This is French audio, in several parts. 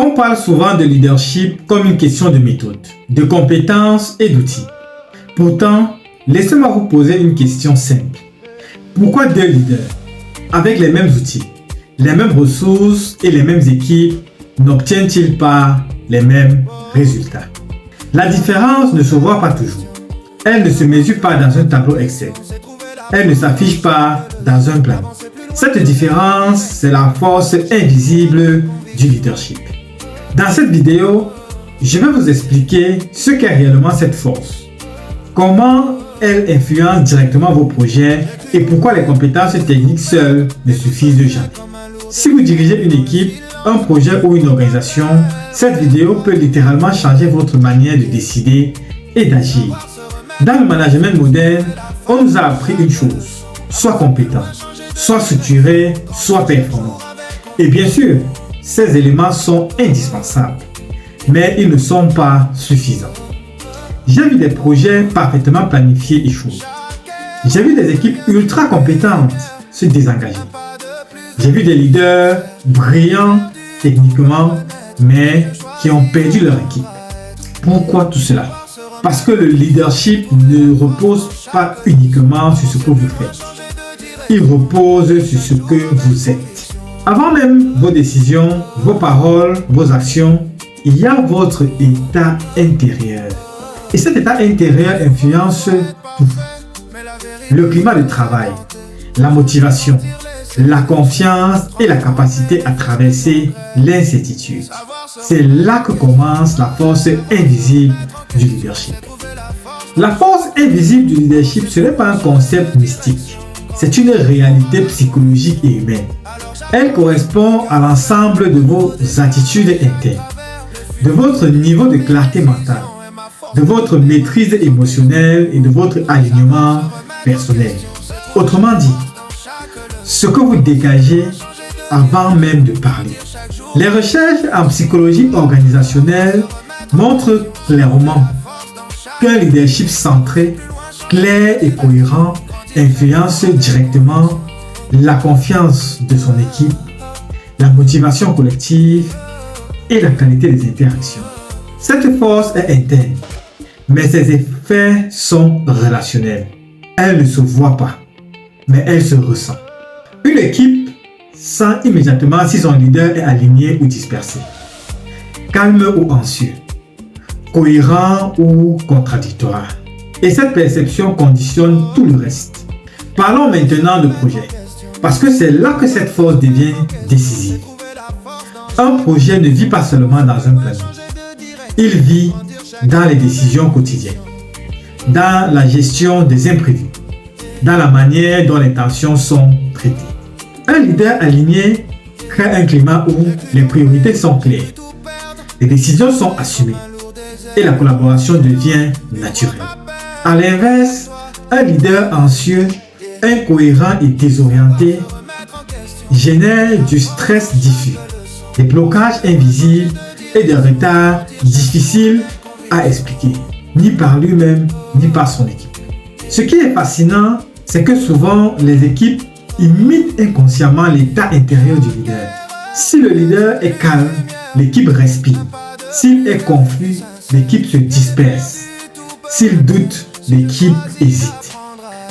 On parle souvent de leadership comme une question de méthode, de compétences et d'outils. Pourtant, laissez-moi vous poser une question simple. Pourquoi deux leaders, avec les mêmes outils, les mêmes ressources et les mêmes équipes, n'obtiennent-ils pas les mêmes résultats? La différence ne se voit pas toujours. Elle ne se mesure pas dans un tableau Excel. Elle ne s'affiche pas dans un plan. Cette différence, c'est la force invisible du leadership. Dans cette vidéo, je vais vous expliquer ce qu'est réellement cette force, comment elle influence directement vos projets et pourquoi les compétences techniques seules ne suffisent jamais. Si vous dirigez une équipe, un projet ou une organisation, cette vidéo peut littéralement changer votre manière de décider et d'agir. Dans le management moderne, on nous a appris une chose, soit compétent, soit structuré, soit performant. Et bien sûr, ces éléments sont indispensables, mais ils ne sont pas suffisants. J'ai vu des projets parfaitement planifiés échouer. J'ai vu des équipes ultra compétentes se désengager. J'ai vu des leaders brillants techniquement, mais qui ont perdu leur équipe. Pourquoi tout cela? Parce que le leadership ne repose pas uniquement sur ce que vous faites. Il repose sur ce que vous êtes. Avant même vos décisions, vos paroles, vos actions, il y a votre état intérieur. Et cet état intérieur influence tout. Le climat de travail, la motivation, la confiance et la capacité à traverser l'incertitude. C'est là que commence la force invisible du leadership. La force invisible du leadership, ce n'est pas un concept mystique. C'est une réalité psychologique et humaine. Elle correspond à l'ensemble de vos attitudes internes, de votre niveau de clarté mentale, de votre maîtrise émotionnelle et de votre alignement personnel. Autrement dit, ce que vous dégagez avant même de parler. Les recherches en psychologie organisationnelle montrent clairement qu'un leadership centré, clair et cohérent influence directement la confiance de son équipe, la motivation collective et la qualité des interactions. Cette force est interne, mais ses effets sont relationnels. Elle ne se voit pas, mais elle se ressent. Une équipe sent immédiatement si son leader est aligné ou dispersé, calme ou anxieux, cohérent ou contradictoire. Et cette perception conditionne tout le reste. Parlons maintenant de projet, parce que c'est là que cette force devient décisive. Un projet ne vit pas seulement dans un planning. Il vit dans les décisions quotidiennes, dans la gestion des imprévus, dans la manière dont les tensions sont traitées. Un leader aligné crée un climat où les priorités sont claires, les décisions sont assumées et la collaboration devient naturelle. A l'inverse, un leader anxieux, incohérent et désorienté génère du stress diffus, des blocages invisibles et des retards difficiles à expliquer, ni par lui-même, ni par son équipe. Ce qui est fascinant, c'est que souvent les équipes imitent inconsciemment l'état intérieur du leader. Si le leader est calme, l'équipe respire. S'il est confus, l'équipe se disperse. S'il doute, l'équipe hésite.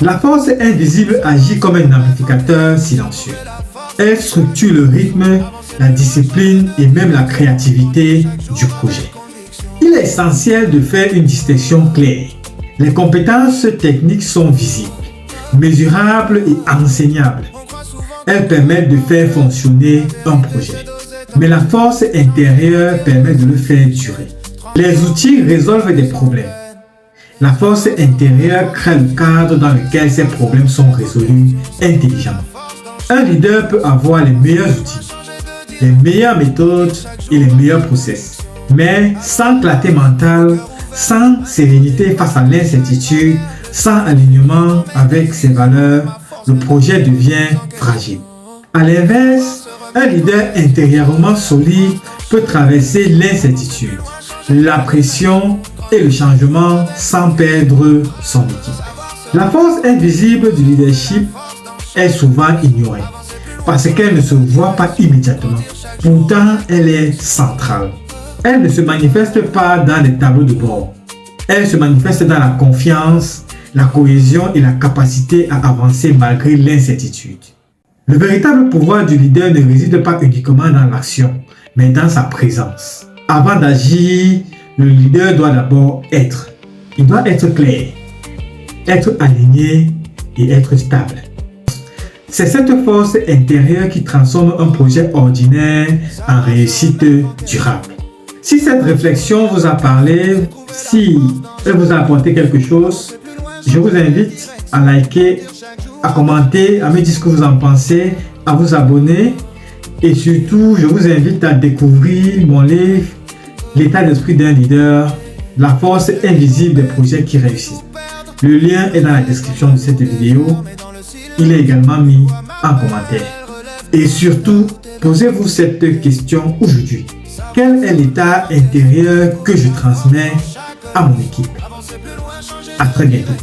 La force invisible agit comme un amplificateur silencieux. Elle structure le rythme, la discipline et même la créativité du projet. Il est essentiel de faire une distinction claire. Les compétences techniques sont visibles, mesurables et enseignables. Elles permettent de faire fonctionner un projet. Mais la force intérieure permet de le faire durer. Les outils résolvent des problèmes. La force intérieure crée le cadre dans lequel ces problèmes sont résolus intelligemment. Un leader peut avoir les meilleurs outils, les meilleures méthodes et les meilleurs process. Mais sans clarté mentale, sans sérénité face à l'incertitude, sans alignement avec ses valeurs, le projet devient fragile. A l'inverse, un leader intérieurement solide peut traverser l'incertitude, la pression et le changement sans perdre son équipe. La force invisible du leadership est souvent ignorée parce qu'elle ne se voit pas immédiatement. Pourtant, elle est centrale. Elle ne se manifeste pas dans les tableaux de bord. Elle se manifeste dans la confiance, la cohésion et la capacité à avancer malgré l'incertitude. Le véritable pouvoir du leader ne réside pas uniquement dans l'action, mais dans sa présence. Avant d'agir, le leader doit d'abord être. Il doit être clair, être aligné et être stable. C'est cette force intérieure qui transforme un projet ordinaire en réussite durable. Si cette réflexion vous a parlé, si elle vous a apporté quelque chose, je vous invite à liker, à commenter, à me dire ce que vous en pensez, à vous abonner et surtout, je vous invite à découvrir mon livre « L'état d'esprit d'un leader, la force invisible des projets qui réussissent ». Le lien est dans la description de cette vidéo. Il est également mis en commentaire. Et surtout, posez-vous cette question aujourd'hui. Quel est l'état intérieur que je transmets à mon équipe? À très bientôt.